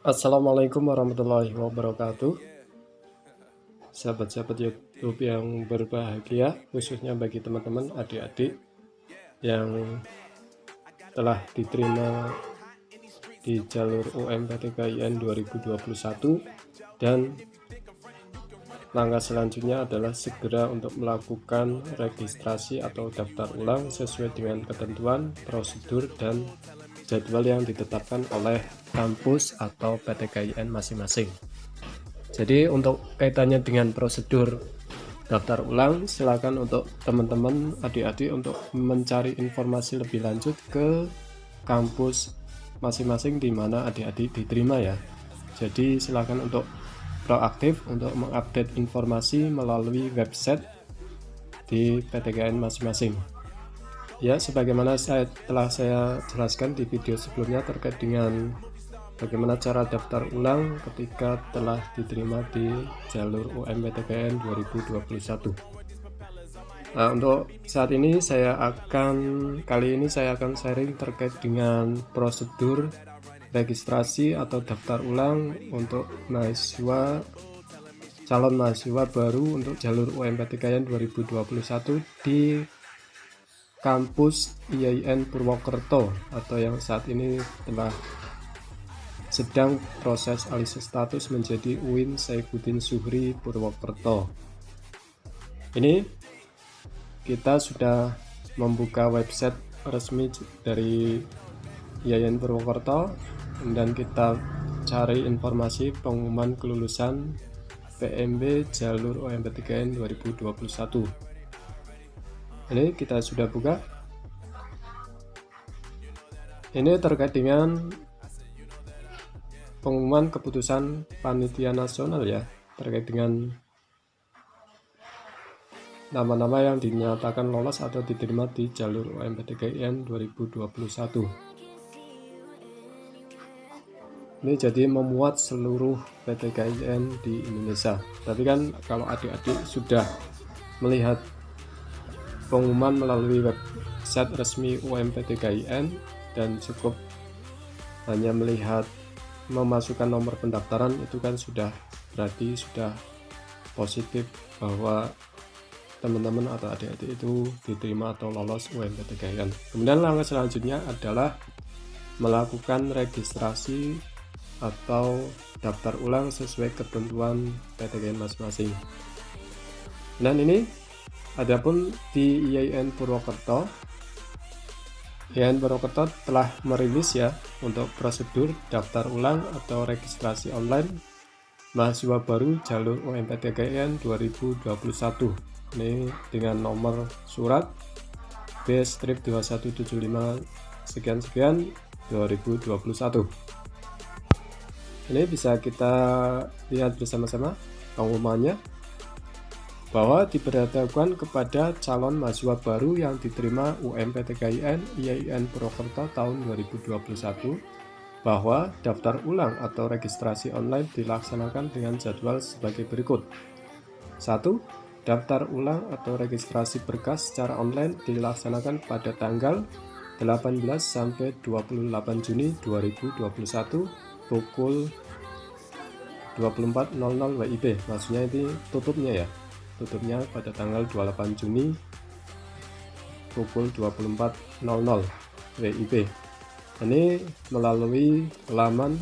Assalamualaikum warahmatullahi wabarakatuh. Sahabat-sahabat YouTube yang berbahagia, khususnya bagi teman-teman adik-adik yang telah diterima di jalur UMPTKIN 2021, dan langkah selanjutnya adalah segera untuk melakukan registrasi atau daftar ulang sesuai dengan ketentuan, prosedur, dan jadwal yang ditetapkan oleh kampus atau PTKIN masing-masing. Jadi untuk kaitannya dengan prosedur daftar ulang, silakan untuk teman-teman adik-adik untuk mencari informasi lebih lanjut ke kampus masing-masing di mana adik-adik diterima ya. Jadi silakan untuk proaktif untuk mengupdate informasi melalui website di PTKN masing-masing. Ya, sebagaimana telah saya jelaskan di video sebelumnya terkait dengan bagaimana cara daftar ulang ketika telah diterima di jalur UMPTKN 2021. Nah, untuk saat ini kali ini saya akan sharing terkait dengan prosedur registrasi atau daftar ulang untuk calon mahasiswa baru untuk jalur UMPTKN 2021 di kampus IAIN Purwokerto atau yang saat ini telah sedang proses alih status menjadi UIN Saifuddin Zuhri Purwokerto. Ini kita sudah membuka website resmi dari IAIN Purwokerto, dan kita cari informasi pengumuman kelulusan PMB jalur UMPTKN 2021. Ini kita sudah buka. Ini terkait dengan pengumuman keputusan panitia nasional ya, terkait dengan nama-nama yang dinyatakan lolos atau diterima di jalur UMPTKN 2021. Ini jadi memuat seluruh PTKIN di Indonesia. Tapi kan kalau adik-adik sudah melihat pengumuman melalui website resmi UMPTKIN dan cukup hanya melihat memasukkan nomor pendaftaran, itu kan berarti sudah positif bahwa teman-teman atau adik-adik itu diterima atau lolos UMPTKIN. Kemudian langkah selanjutnya adalah melakukan registrasi atau daftar ulang sesuai ketentuan PTKIN masing-masing. Dan ini adapun di IAIN Purwokerto, IAIN Purwokerto telah merilis ya untuk prosedur daftar ulang atau registrasi online mahasiswa baru jalur UMPTKIN 2021. Ini dengan nomor surat B-2175 sekian 2021. Ini bisa kita lihat bersama-sama pengumumannya, bahwa diberitahukan kepada calon mahasiswa baru yang diterima UMPTKIN IAIN Purwokerto tahun 2021 bahwa daftar ulang atau registrasi online dilaksanakan dengan jadwal sebagai berikut. 1. Daftar ulang atau registrasi berkas secara online dilaksanakan pada tanggal 18 sampai 28 Juni 2021 pukul 24.00 WIB. Maksudnya ini tutupnya pada tanggal 28 Juni pukul 24.00 WIB. Ini melalui laman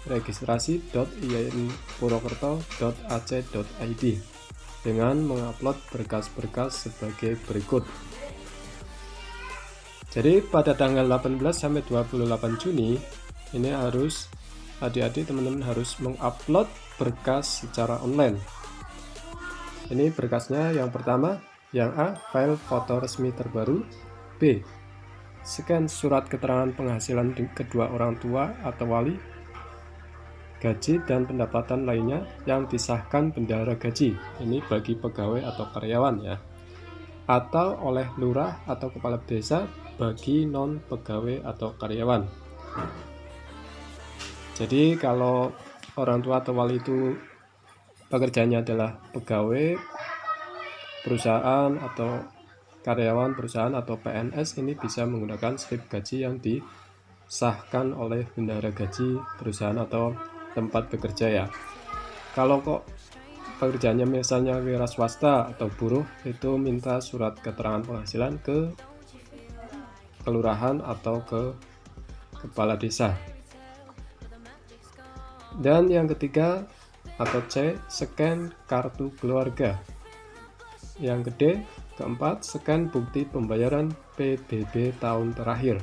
registrasi.iainpurwokerto.ac.id dengan mengupload berkas-berkas sebagai berikut. Jadi pada tanggal 18 sampai 28 Juni ini adik-adik teman-teman harus mengupload berkas secara online. Ini berkasnya yang pertama, yang A, file foto resmi terbaru. B, scan surat keterangan penghasilan kedua orang tua atau wali, gaji dan pendapatan lainnya yang disahkan bendahara gaji. Ini bagi pegawai atau karyawan ya. Atau oleh lurah atau kepala desa bagi non pegawai atau karyawan. Jadi kalau orang tua atau wali itu pekerjaannya adalah pegawai perusahaan atau karyawan perusahaan atau PNS, ini bisa menggunakan slip gaji yang disahkan oleh bendahara gaji perusahaan atau tempat bekerja ya. Kalau kok pekerjaannya misalnya wira swasta atau buruh, itu minta surat keterangan penghasilan ke kelurahan atau ke kepala desa. Dan yang ketiga atau C, scan kartu keluarga. Yang keempat, scan bukti pembayaran PBB tahun terakhir.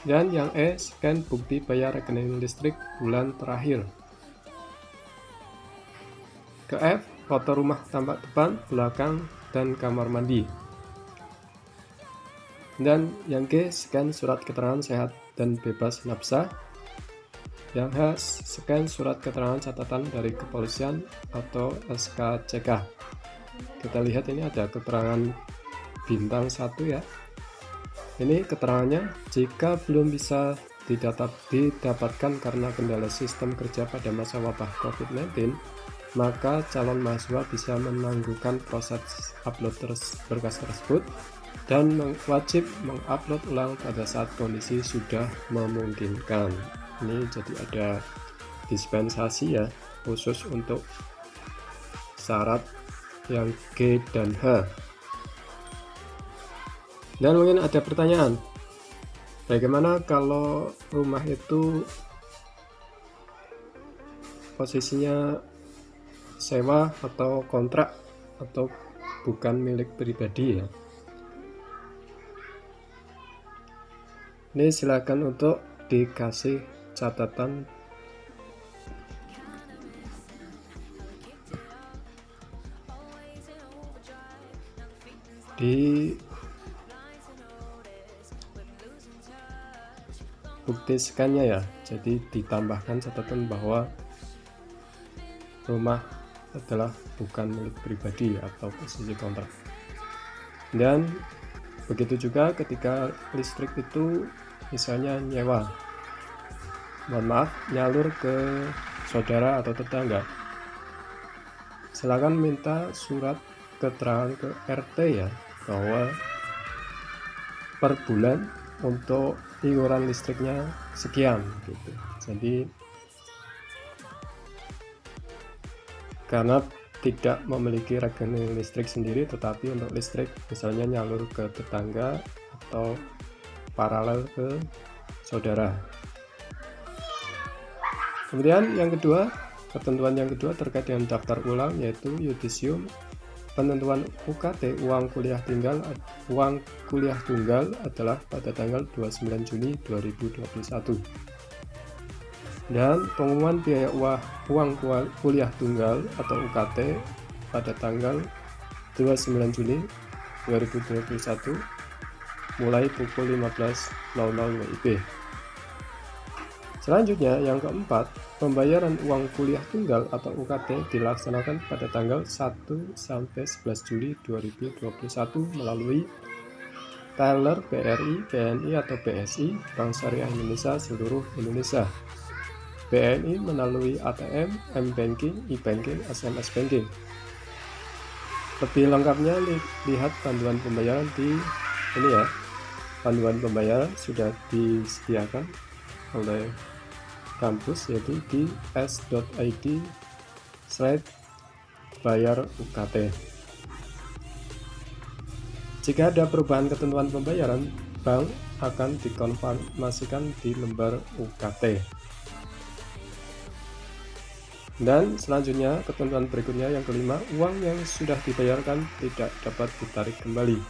Dan yang E, scan bukti bayar rekening listrik bulan terakhir. Ke F, foto rumah tampak depan, belakang, dan kamar mandi. Dan yang G, scan surat keterangan sehat dan bebas nafsa. Yang H, scan surat keterangan catatan dari kepolisian atau SKCK. Kita lihat ini ada keterangan bintang 1 ya. Ini keterangannya, jika belum bisa didapatkan karena kendala sistem kerja pada masa wabah COVID-19, maka calon mahasiswa bisa menangguhkan proses upload berkas tersebut dan wajib mengupload ulang pada saat kondisi sudah memungkinkan. Ini jadi ada dispensasi ya, khusus untuk syarat yang G dan H. Dan mungkin ada pertanyaan, bagaimana kalau rumah itu posisinya sewa atau kontrak atau bukan milik pribadi ya? Ini silakan untuk dikasih catatan di bukti scan-nya ya. Jadi ditambahkan catatan bahwa rumah adalah bukan milik pribadi atau posisi kontrak. Dan begitu juga ketika listrik itu misalnya nyewa, nyalur ke saudara atau tetangga, silakan minta surat keterangan ke RT ya, bahwa per bulan untuk iuran listriknya sekian gitu. Jadi karena tidak memiliki rekening listrik sendiri, tetapi untuk listrik misalnya nyalur ke tetangga atau paralel ke saudara. Kemudian yang kedua, ketentuan yang kedua terkait dengan daftar ulang, yaitu yudisium penentuan UKT uang kuliah tunggal adalah pada tanggal 29 Juni 2021. Dan pengumuman biaya uang kuliah tunggal atau UKT pada tanggal 29 Juni 2021 mulai pukul 15.00 WIB. Selanjutnya yang keempat, pembayaran uang kuliah tunggal atau UKT dilaksanakan pada tanggal 1 sampai 11 Juli 2021 melalui teller BRI, BNI atau BSI, Bank Syariah Indonesia seluruh Indonesia. BNI melalui ATM, M-Banking, E-Banking, SMS Banking. Lebih lengkapnya lihat panduan pembayaran di ini ya. Panduan pembayaran sudah disediakan oleh kampus, yaitu di s.id/bayar UKT. Jika ada perubahan ketentuan pembayaran, bank akan dikonfirmasikan di lembar UKT. Dan selanjutnya ketentuan berikutnya yang kelima, uang yang sudah dibayarkan tidak dapat ditarik kembali.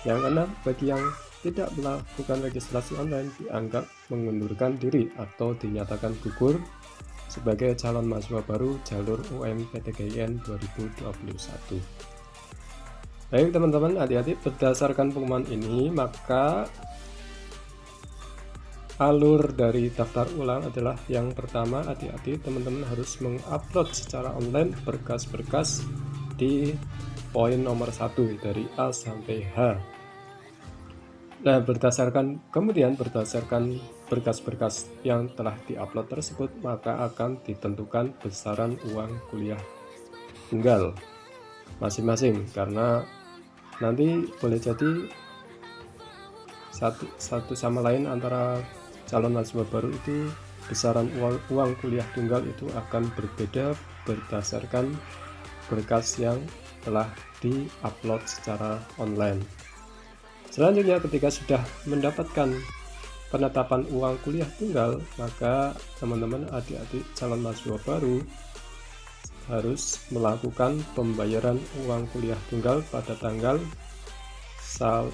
Yang keenam, bagi yang tidak melakukan registrasi online dianggap mengundurkan diri atau dinyatakan gugur sebagai calon mahasiswa baru jalur UM-PTKIN 2021. Baik teman-teman, adik-adik, berdasarkan pengumuman ini maka alur dari daftar ulang adalah yang pertama, adik-adik teman-teman harus mengupload secara online berkas-berkas di poin nomor 1 dari A sampai H. Nah, berdasarkan berkas-berkas yang telah diupload tersebut, maka akan ditentukan besaran uang kuliah tunggal masing-masing, karena nanti boleh jadi satu sama lain antara calon mahasiswa baru itu besaran uang kuliah tunggal itu akan berbeda berdasarkan berkas yang telah di-upload secara online. Selanjutnya, ketika sudah mendapatkan penetapan uang kuliah tunggal, maka teman-teman adik-adik calon mahasiswa baru harus melakukan pembayaran uang kuliah tunggal pada tanggal 1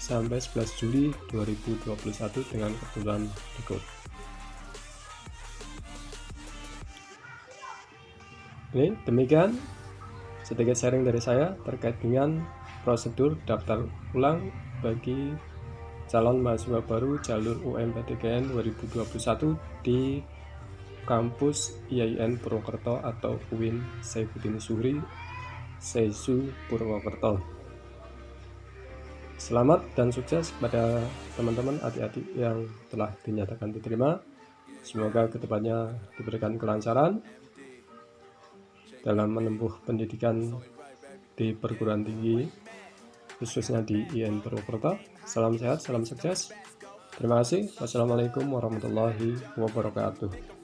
sampai 11 Juli 2021 dengan ketentuan berikut. Ini demikian sedikit sharing dari saya terkait dengan prosedur daftar ulang bagi calon mahasiswa baru jalur UMPTKN 2021 di kampus IAIN Purwokerto atau UIN Saifuddin Zuhri, Seisu Purwokerto. Selamat dan sukses pada teman-teman adik-adik yang telah dinyatakan diterima. Semoga kedepannya diberikan kelancaran dalam menempuh pendidikan di perguruan tinggi, khususnya di IAIN Purwokerto. Salam sehat, salam sukses. Terima kasih. Wassalamualaikum warahmatullahi wabarakatuh.